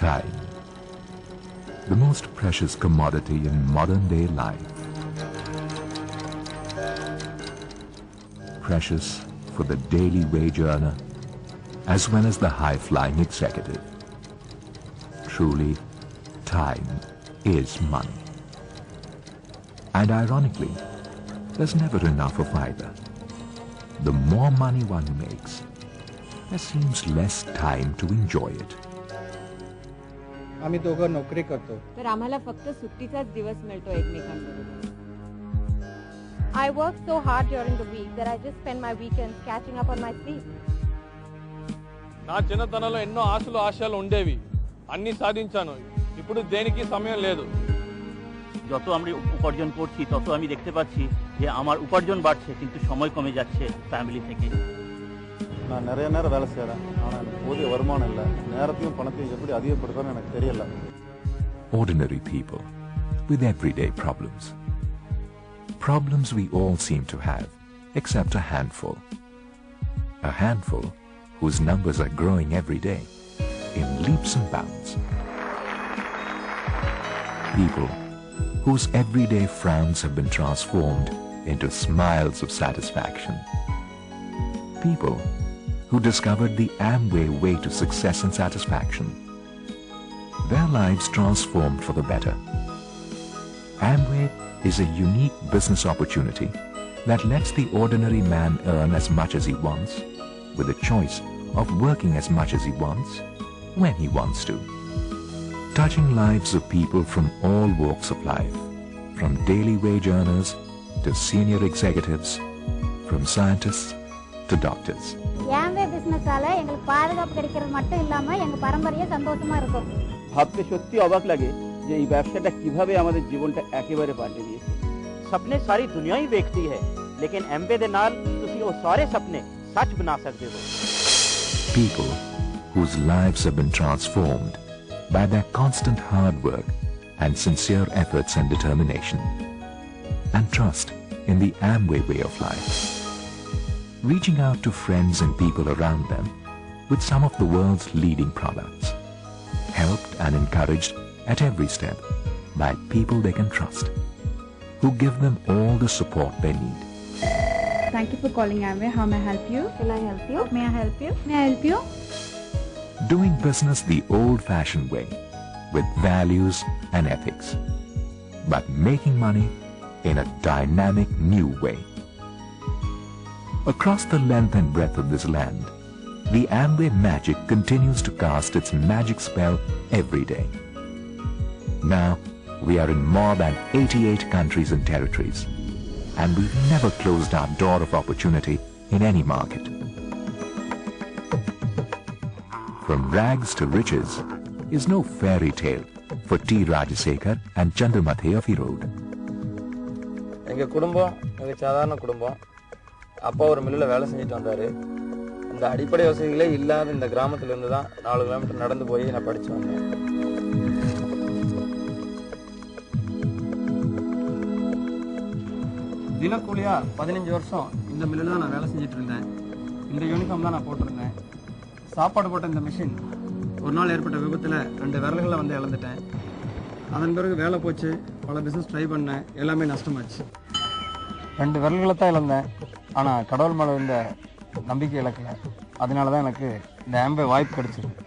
Time, the most precious commodity in modern day life. Precious for the daily wage earner as well as the high-flying executive. Truly, time is money. And ironically, there's never enough of either. The more money one makes, there seems less time to enjoy it. आम्ही दोघं नोकरी करतो. तर आम्हाला फक्त सुट्टीचाच दिवस मिळतो एकमेकांबरोबर. I work so hard during the week that I just spend my weekends catching up on my sleep. నా చిన్నతనంలో ఎన్నో ఆశయాలు ఉండేవి. అన్ని సాధించాను. ఇప్పుడు దేనికి సమయం లేదు. যত আমি উপার্জন করছি তত আমি দেখতে পাচ্ছি যে আমার উপার্জন বাড়ছে কিন্তু সময় কমে যাচ্ছে ফ্যামিলি থেকে. நான் நிறைய நேரம் வேலை செய்றேன். ஆனா எனக்கு போதிய வருமானம் இல்ல. நேரத்தையும் பணத்தையும் எப்படி அதிகப்படுத்தணும்னு எனக்கு தெரியல. Ordinary people with everyday problems. Problems we all seem to have, except a handful. A handful whose numbers are growing every day in leaps and bounds. People whose everyday frowns have been transformed into smiles of satisfaction. People who discovered the Amway way to success and satisfaction. Their lives transformed for the better. Amway is a unique business opportunity that lets the ordinary man earn as much as he wants, with a choice of working as much as he wants, when he wants to. Touching lives of people from all walks of life, from daily wage earners to senior executives, from scientists to doctors. Amway business आला angle पारगाप करिक्கிறது மட்டும் இல்லாம எங்க பரம்பரையே சந்தோஷமா இருக்கும். ভাবতে সত্যি অবাক লাগে যে এই ব্যবসাটা কিভাবে আমাদের জীবনটা একেবারে পাল্টে দিয়েছে। ਸੁਪਨੇ ਸਾਰੀ ਦੁਨੀਆ ਹੀ ਵੇਖਦੀ ਹੈ ਲੇਕਿਨ ਐਮਵੇ ਦੇ ਨਾਲ ਤੁਸੀਂ ਉਹ ਸਾਰੇ ਸੁਪਨੇ ਸੱਚ ਬਣਾ ਸਕਦੇ ਹੋ। People whose lives have been transformed by their constant hard work and sincere efforts and determination, and trust in the Amway way of life. Reaching out to friends and people around them with some of the world's leading products, helped and encouraged at every step by people they can trust, who give them all the support they need. Thank you for calling Amway. How may I help you? Can I help you? May I help you? May I help you? Doing business the old-fashioned way, with values and ethics, but making money in a dynamic new way. Across the length and breadth of this land, the Amway magic continues to cast its magic spell every day. Now, we are in more than 88 countries and territories, and we've never closed our door of opportunity in any market. From rags to riches is no fairy tale for T. Rajasekhar and Chandramathe of Erode. எங்க குடும்பம் மிக சாதாரண குடும்பம். அப்பா ஒரு மில்லுல வேலை செஞ்சுட்டு வந்தாரு. இந்த அடிப்படை வசதிகளே இல்லாத இந்த கிராமத்துல இருந்து தான் 4 கிலோமீட்டர் நடந்து போய் நான் படிச்சு வந்தேன். தினக்கூலியா 15 வருஷம் இந்த மில்லுல தான் நான் வேலை செஞ்சுட்டு இருந்தேன். இந்த யூனிஃபார்ம் தான் நான் போட்டிருந்தேன். சாப்பாடு போட்ட இந்த மிஷின் ஒரு நாள் ஏற்பட்ட விபத்துல 2 விரல்களை வந்து இழந்துட்டேன். அதன் பிறகு வேலை போச்சு, பல பிசினஸ் ட்ரை பண்ணேன், எல்லாமே நஷ்டமாச்சு. 2 விரல்களை தான் இழந்தேன். ஆனால் கடவுள் மேலே இருந்த நம்பிக்கை இழக்கலை. அதனால தான் எனக்கு இந்த ஆம்பே வாய்ப்பு கிடைச்சிருக்கு.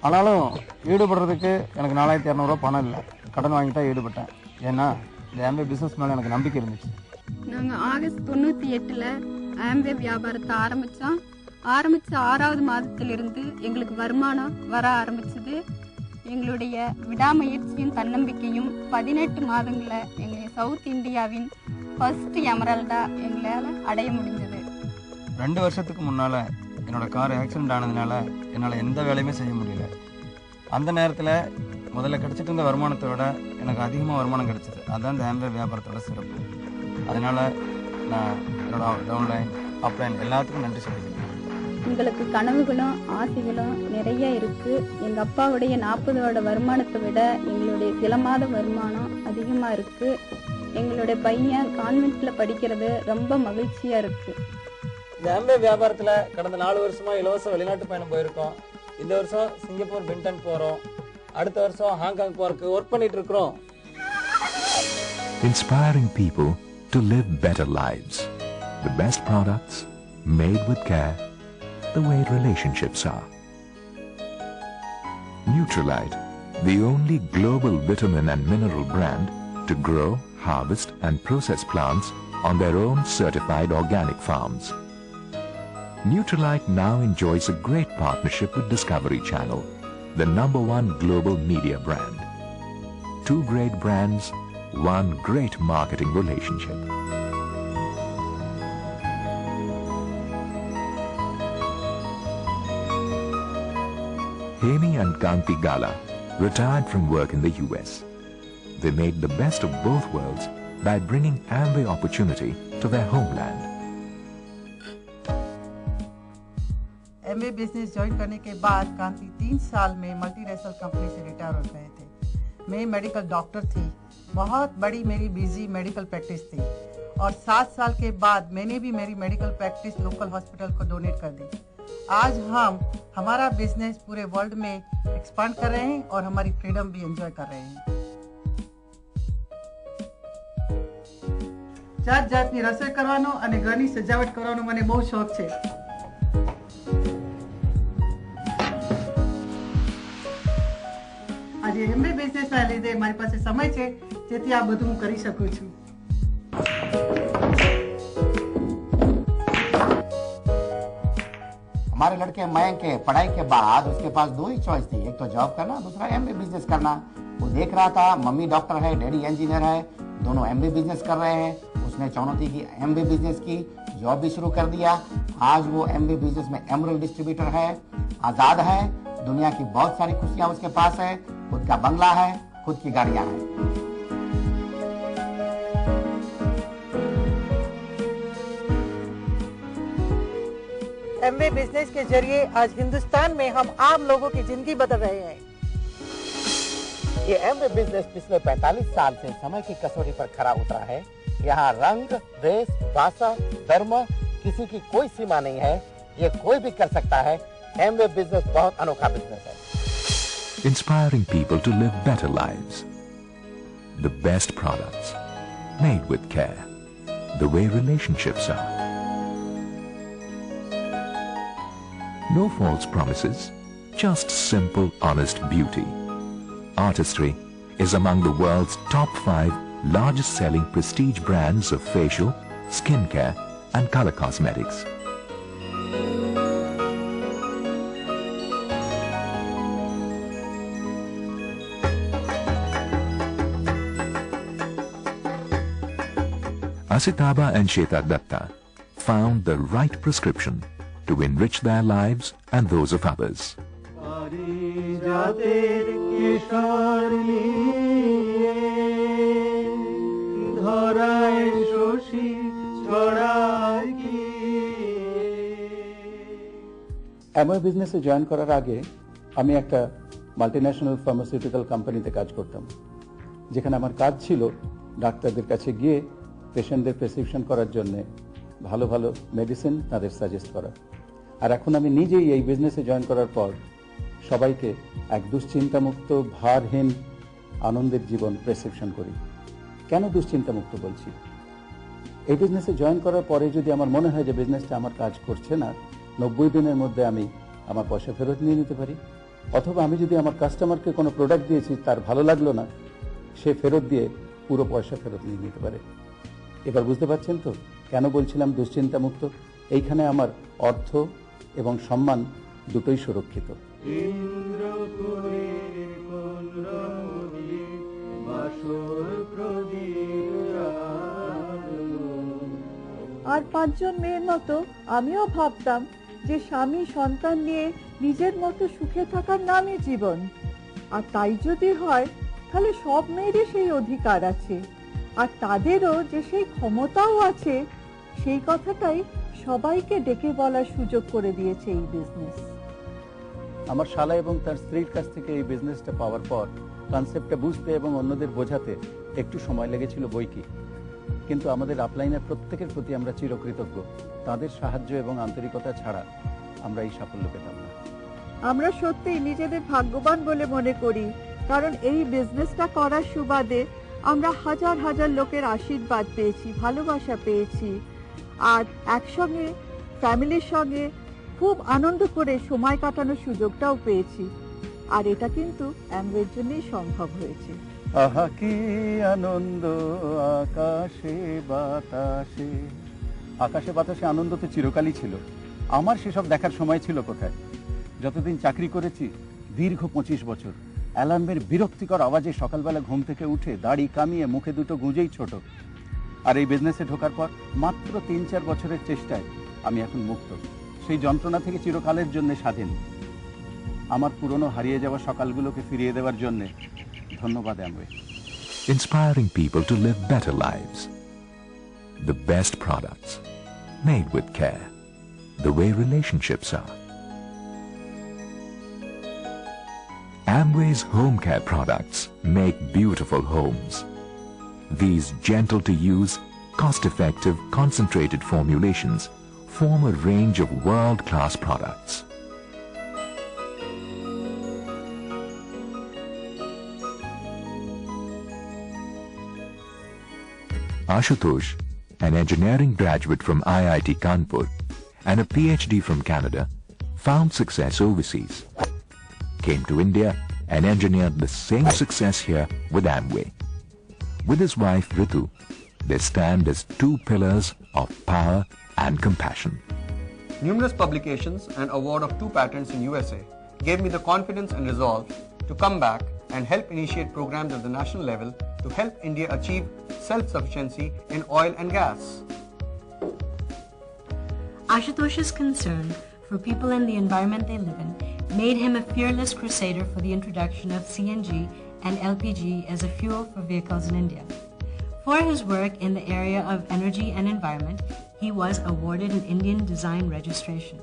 ஆனாலும் ஈடுபடுறதுக்கு எனக்கு 4200 பணம் இல்லை. கடன் வாங்கி தான் ஈடுபட்டேன். ஏன்னா இந்த ஆம்பே பிஸ்னஸ் மேலே எனக்கு நம்பிக்கை இருந்துச்சு. நாங்கள் ஆகஸ்ட் 98ல் ஆம்பே வியாபாரத்தை ஆரம்பித்த 6வது மாதத்திலிருந்து எங்களுக்கு வருமானம் வர ஆரம்பிச்சது. எங்களுடைய விடாமுயற்சியும் தன்னம்பிக்கையும் 18 மாதங்களில் எங்களை சவுத் இந்தியாவின் ஃபர்ஸ்ட் எமரல்டா எங்களால் அடைய முடிஞ்சது. 2 வருஷத்துக்கு முன்னால் என்னோடய கார் ஆக்சிடெண்ட் ஆனதுனால என்னால் எந்த வேலையுமே செய்ய முடியல. அந்த நேரத்தில் முதல்ல கிடச்சிட்டு இருந்த வருமானத்தை விட எனக்கு அதிகமாக வருமானம் கிடச்சிது. அதுதான் இந்த ஆம்பே வியாபாரத்தோட சிறப்பு. அதனால் நான் என்னோட டவுன்லைன் அப்லைன் எல்லாத்துக்கும் நன்றி சொல்லிக்கிறேன். எங்களுக்கு கனவுகளும் ஆசைகளும் நிறைய இருக்குது. எங்கள் அப்பாவுடைய 40 வருட வருமானத்தை விட எங்களுடைய சில மாத வருமானம் அதிகமாக இருக்குது. எங்களுடைய பையன் கான்வென்ட்டில் படிக்கிறது ரொம்ப மகிழ்ச்சியாக இருக்குது. இந்த ஆம்பே வியாபாரத்தில் கடந்த 4 வருஷமாக இலவச வெளிநாட்டு பயணம் போயிருக்கோம். இந்த வருஷம் சிங்கப்பூர் பென்டன் போறோம், அடுத்த வருஷம் ஹாங்காங் போறதுக்கு ஒர்க் பண்ணிட்டு இருக்கிறோம். Inspiring people to live better lives. The best products made with care, the way relationships are. Nutrilite, the only global vitamin and mineral brand to grow, harvest and process plants on their own certified organic farms. Nutrilite now enjoys a great partnership with Discovery Channel, the #1 global media brand. 2 great brands, 1 great marketing relationship. Hemi and Kanti Gala retired from work in the US. They made the best of both worlds by bringing Amway opportunity to their homeland. Amway business join करने के बाद कांति 3 साल में multinational company से retire हो गए थे। मैं मेडिकल डॉक्टर थी, बहुत बड़ी मेरी बिजी मेडिकल प्रैक्टिस थी और 7 साल के बाद मैंने भी मेरी मेडिकल प्रैक्टिस लोकल हॉस्पिटल को डोनेट कर दी। आज हम हमारा बिजनेस पूरे वर्ल्ड में एक्सपांड कर रहे हैं और हमारी फ्रीडम भी एंजॉय कर रहे हैं। જાત જાતની રસોઈ કરવાનો અને ઘરની સજાવટ કરવાનો મને બહુ શોખ છે। આજે એમબી બિઝનેસના લીધે મારી પાસે સમય છે જેથી આ બધું હું કરી શકું છું। हमारे लड़के मयंक के पढ़ाई के बाद उसके पास 2 ही चॉइस थी, एक तो जॉब करना, दूसरा एमबी बिजनेस करना। वो देख रहा था मम्मी डॉक्टर है, डैडी इंजीनियर है, दोनों एमबी बिजनेस कर रहे हैं। उसने चुनौती की, एमबी बिजनेस की, जॉब भी शुरू कर दिया। आज वो एमबी बिजनेस में एमरल्ड डिस्ट्रीब्यूटर है, आजाद है, दुनिया की बहुत सारी खुशियां उसके पास है, खुद का बंगला है, खुद की गाड़ियां हैं। एमवे बिजनेस के जरिए आज हिंदुस्तान में हम आम लोगों की जिंदगी बदल रहे हैं। ये एमवे बिजनेस पिछले 45 साल से समय की कसौटी पर खरा उतरा है। यहाँ रंग, देश, भाषा, धर्म किसी की कोई सीमा नहीं है, ये कोई भी कर सकता है। एमवे बिजनेस बहुत अनोखा बिजनेस है। Inspiring people to live better lives. The best products made with care, the way relationships are. No false promises, just simple, honest beauty. Artistry is among the world's top 5 largest selling prestige brands of facial, skincare and color cosmetics. Asitaba and Sheta Datta found the right prescription to enrich their lives and those of others. Amway বিজনেসে join করার আগে আমি একটা multinational pharmaceutical কোম্পানিতে কাজ করতাম, যেখানে আমার কাজ ছিল ডাক্তারদের কাছে গিয়ে পেশেন্টদের প্রেসক্রিপশন করার জন্য ভালো ভালো মেডিসিন তাদের সাজেস্ট করা। আর এখন আমি নিজেই এই বিজনেসে জয়েন করার পর সবাইকে এক দুশ্চিন্তামুক্ত, ভারহীন, আনন্দের জীবন প্রেসক্রিপশন করি। কেন দুশ্চিন্তামুক্ত বলছি? এই বিজনেসে জয়েন করার পরে যদি আমার মনে হয় যে বিজনেসটা আমার কাজ করছে না, 90 দিনের মধ্যে আমি আমার পয়সা ফেরত নিয়ে নিতে পারি। অথবা আমি যদি আমার কাস্টমারকে কোনো প্রোডাক্ট দিয়েছি, তার ভালো লাগলো না, সে ফেরত দিয়ে পুরো পয়সা ফেরত নিয়ে নিতে পারে। এবার বুঝতে পারছেন তো কেন বলছিলাম দুশ্চিন্তামুক্ত? এইখানে আমার অর্থ এবং সম্মান দুটোই সুরক্ষিত। আর 5 জন মেয়ের মতো আমিও ভাবতাম যে স্বামী সন্তান নিয়ে নিজের মতো সুখে থাকার নামই জীবন। আর তাই যদি হয় তাহলে সব মেয়েরই সেই অধিকার আছে, আর তাদেরও যে সেই ক্ষমতাও আছে, সেই কথাটাই সবাইকে ডেকে বলার সুযোগ করে দিয়েছে এই বিজনেস। আমার শালা এবং তার স্ত্রীর কাছ থেকে এই বিজনেসটা পাওয়ার পর কনসেপ্টটা বুঝতে এবং অন্যদের বোঝাতে একটু সময় লেগেছিল বইকি, কিন্তু আমাদের আপলাইনের প্রত্যেকের প্রতি আমরা চিরকৃতজ্ঞ। তাদের সাহায্য এবং আন্তরিকতা ছাড়া আমরা এই সাফল্য পেতাম না। আমরা সত্যি নিজেদের ভাগ্যবান বলে মনে করি, কারণ এই বিজনেসটা করার সুবাদে আমরা হাজার হাজার লোকের আশীর্বাদ পেয়েছি, ভালোবাসা পেয়েছি, আর একসঙ্গে ফ্যামিলির সঙ্গে খুব আনন্দ করে সময় কাটানোর সুযোগটাও পেয়েছি। আর এটা কিন্তু অ্যামওয়ের জন্যই সম্ভব হয়েছে। আহা কি আনন্দ আকাশে বাতাসে। আকাশে বাতাসে আনন্দ তো চিরকালই ছিল। আমার সেসব দেখার সময় ছিল কোথায়? যতদিন চাকরি করেছি, দীর্ঘ 25 বছর, অ্যালার্মের বিরক্তিকর আওয়াজে সকালবেলা ঘুম থেকে উঠে দাড়ি কামিয়ে মুখে দুটো গুঁজেই ছোট। আর এই বিজনেসে ঢোকার পর মাত্র 3-4 বছরের চেষ্টায় আমি এখন মুক্ত, সেই যন্ত্রণা থেকে চিরকালের জন্য স্বাধীন। আমার পুরনো হারিয়ে যাওয়া সকালগুলোকে ফিরিয়ে দেওয়ার জন্য ধন্যবাদ Amway. Inspiring people to live better lives. The best products, made with care, the way relationships are. Amway's home care products make beautiful homes. These gentle-to-use, cost-effective, concentrated formulations form a range of world-class products. Ashutosh, an engineering graduate from IIT Kanpur and a PhD from Canada, found success overseas, came to India and engineered the same success here with Amway. With his wife Ritu, they stand as two pillars of power and compassion. Numerous publications and award of 2 patents in USA gave me the confidence and resolve to come back and help initiate programs at the national level to help India achieve self-sufficiency in oil and gas. Ashutosh's concern for people and the environment they live in made him a fearless crusader for the introduction of CNG and LPG as a fuel for vehicles in India. For his work in the area of energy and environment, he was awarded an Indian design registration.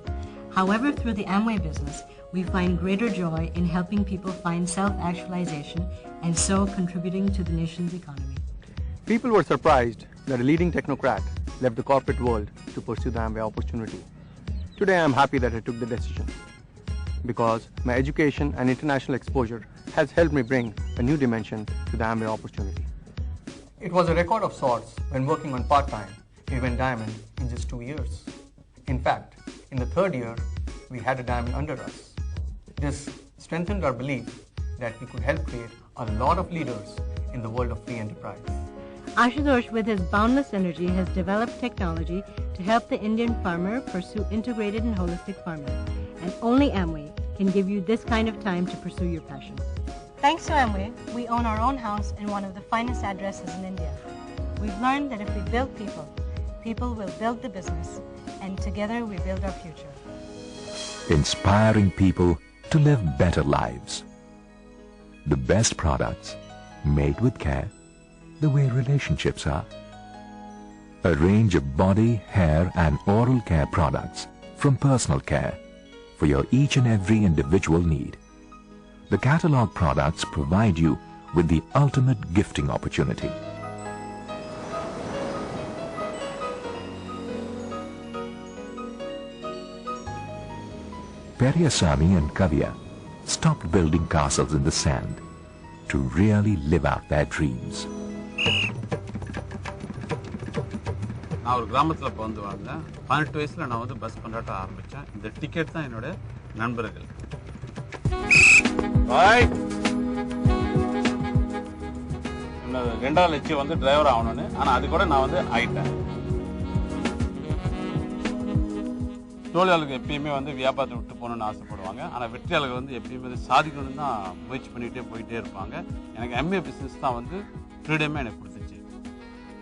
However, through the Amway business, we find greater joy in helping people find self-actualization and so contributing to the nation's economy. People were surprised that a leading technocrat left the corporate world to pursue the Amway opportunity. Today I am happy that I took the decision, because my education and international exposure has helped me bring a new dimension to the Amway opportunity. It was a record of sorts when working on part-time. We went diamond in just 2 years. In fact, in the 3rd year, we had a diamond under us. This strengthened our belief that we could help create a lot of leaders in the world of free enterprise. Ashutosh, with his boundless energy, has developed technology to help the Indian farmer pursue integrated and holistic farming. And only Amway can give you this kind of time to pursue your passion. Thanks to Amway, we own our own house in one of the finest addresses in India. We've learned that if we build people, people will build the business, and together we build our future. Inspiring people to live better lives. The best products, made with care, the way relationships are. A range of body, hair and oral care products from personal care for your each and every individual need. The catalog products provide you with the ultimate gifting opportunity. Periyasamy and Kavya stopped building castles in the sand to really live out their dreams. நான் ஒரு கிராமத்தில் பிறந்து வாழ்ந்தேன். 18 வயசில் நான் வந்து bus கொண்டாட்ட ஆரம்பித்தேன். இந்த டிக்கெட் தான் என்னோட நண்பர்கள். ரெண்டாவது லட்சியம் வந்து டிரைவர் ஆகணும்னு, ஆனால் அது கூட நான் வந்து ஆயிட்டேன். தோழியாளர்கள் எப்பயுமே வந்து வியாபாரத்தை விட்டு போகணும்னு ஆசைப்படுவாங்க. ஆனால் வெற்றியாளர்கள் வந்து எப்பயுமே சாதிக்கணும்னு தான் முயற்சி பண்ணிகிட்டே போயிட்டே இருப்பாங்க. எனக்கு எம்ஏ பிஸ்னஸ் தான் வந்து ஃப்ரீடமே எனக்கு கொடுத்துச்சு.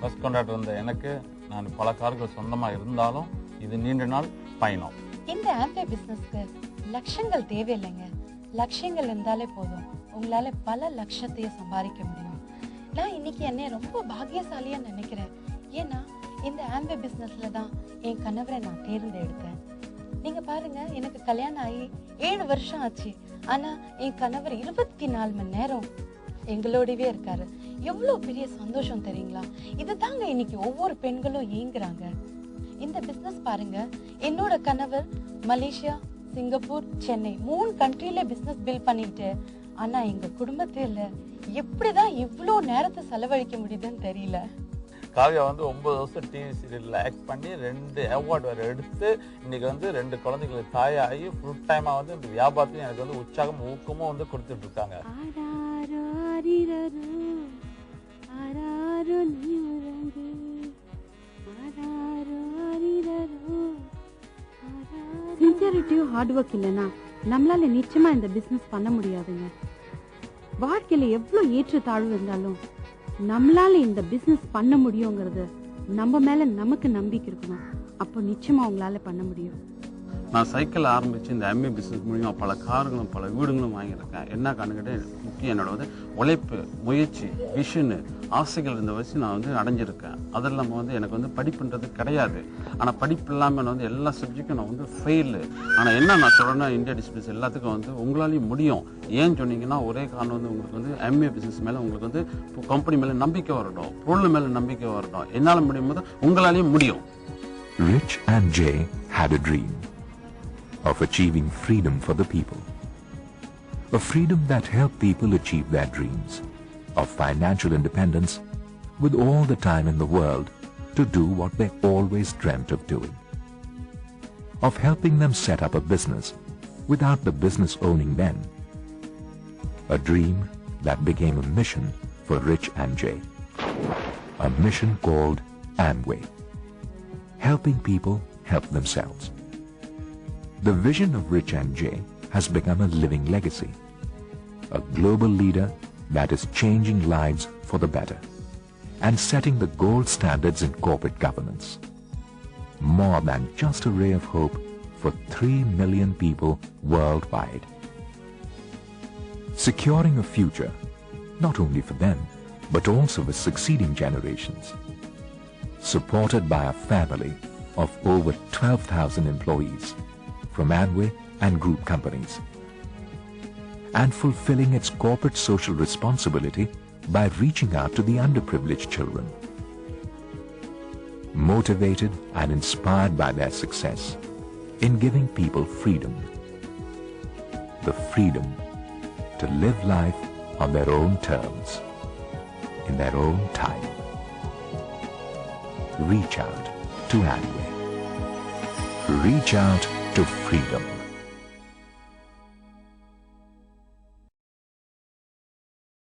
பஸ் கொண்டாட்டு வந்த எனக்கு நான் பல கார்கள் சொந்தமாக இருந்தாலும் இது நீண்ட நாள் பயணம். இந்த ஆம்பே பிசினஸ்க்கு லட்சங்கள் தேவையில்லைங்க. லட்சியங்கள் இருந்தாலே போதும், உங்களால பல லட்சத்தையும் சம்பாதிக்க முடியும். நான் இன்னைக்கு என்னை ரொம்ப பாக்கியசாலியா நினைக்கிறேன். ஏன்னா இந்த ஆம்பே பிசினஸ்ல தான் என் கணவரை நான் தேர்ந்தெடுத்தேன். நீங்க பாருங்க, எனக்கு கல்யாணம் ஆகி 7 வருஷம் ஆச்சு. ஆனா என் கணவர் 24 மணி நேரம் எங்களோடவே இருக்காரு. எவ்வளவு பெரிய சந்தோஷம் தெரியுங்களா? இதுதாங்க இன்னைக்கு ஒவ்வொரு பெண்களும் ஏங்குறாங்க. இந்த பிசினஸ் பாருங்க, என்னோட கணவர் மலேசியா, சிங்கப்பூர், சென்னை 3 கண்ட்ரில பிசினஸ் பில்ட் பண்ணிட்டு, ஆனா எங்க குடும்பத்துல எப்படிதான் இவ்ளோ நேரத்தை செலவழிக்க முடியுதுன்னு தெரியல. காவியா வந்து 9 வருஷம் டிவி சீரியல்ல ஆக்ட் பண்ணி 2 அவார்டு வரை எடுத்து இன்னைக்கு வந்து 2 குழந்தைகளுக்கு தாயாகி ஃபுல் டைமா வந்து இந்த வியாபாரத்தையும் எனக்கு வந்து உற்சாகம் ஊக்கமும் வந்து கொடுத்துட்டு இருக்காங்க. சின்சியரிட்டியும் ஹார்ட் ஒர்க் இல்லைன்னா நம்மளால நிச்சயமா இந்த பிசினஸ் பண்ண முடியாதுங்க. வாழ்க்கையில எவ்வளவு ஏற்ற தாழ்வு இருந்தாலும் நம்மளால இந்த பிசினஸ் பண்ண முடியுங்கிறது நம்ம மேல நமக்கு நம்பிக்கை இருக்கணும். அப்போ நிச்சயமா உங்களால பண்ண முடியும். நான் சைக்கிள் ஆரம்பிச்சு இந்த எம்ஏ பிசினஸ் மூலியமா பல கார்களும் பல வீடுகளும் வாங்கியிருக்கேன். என்ன கண்டுகிட்டே முக்கியம் என்னோட வந்து உழைப்பு, முயற்சி, விஷனு, ஆசைகள் இருந்த வச்சு நான் வந்து அடைஞ்சிருக்கேன். அது இல்லாமல் வந்து எனக்கு வந்து படிப்புன்றது கிடையாது. ஆனால் படிப்பு இல்லாமல் நான் வந்து எல்லா சப்ஜெக்டும் நான் வந்து ஃபெயிலு. ஆனால் என்ன நான் சொல்கிறேன்னா இந்தியா டிஸ்பிளின்ஸ் எல்லாத்துக்கும் வந்து உங்களாலையும் முடியும். ஏன்னு சொன்னீங்கன்னா ஒரே காரணம் வந்து உங்களுக்கு வந்து எம்ஏ பிசினஸ் மேலே உங்களுக்கு வந்து கம்பெனி மேலே நம்பிக்கை வரட்டும், பொருள் மேலே நம்பிக்கை வரட்டும். என்னால் முடியும் போது உங்களாலையும் முடியும். Rich and Jay had a dream of achieving freedom for the people. A freedom that helped people achieve their dreams of financial independence with all the time in the world to do what they always dreamt of doing. Of helping them set up a business without the business owning them. A dream that became a mission for Rich and Jay. A mission called Amway. Helping people help themselves. The vision of Rich and Jay has become a living legacy. A global leader that is changing lives for the better and setting the gold standards in corporate governance. More than just a ray of hope for 3 million people worldwide. Securing a future not only for them but also for succeeding generations. Supported by a family of over 12,000 employees from Amway and group companies, and fulfilling its corporate social responsibility by reaching out to the underprivileged children. Motivated and inspired by their success in giving people freedom. The freedom to live life on their own terms, in their own time. Reach out to Amway. Reach out to freedom.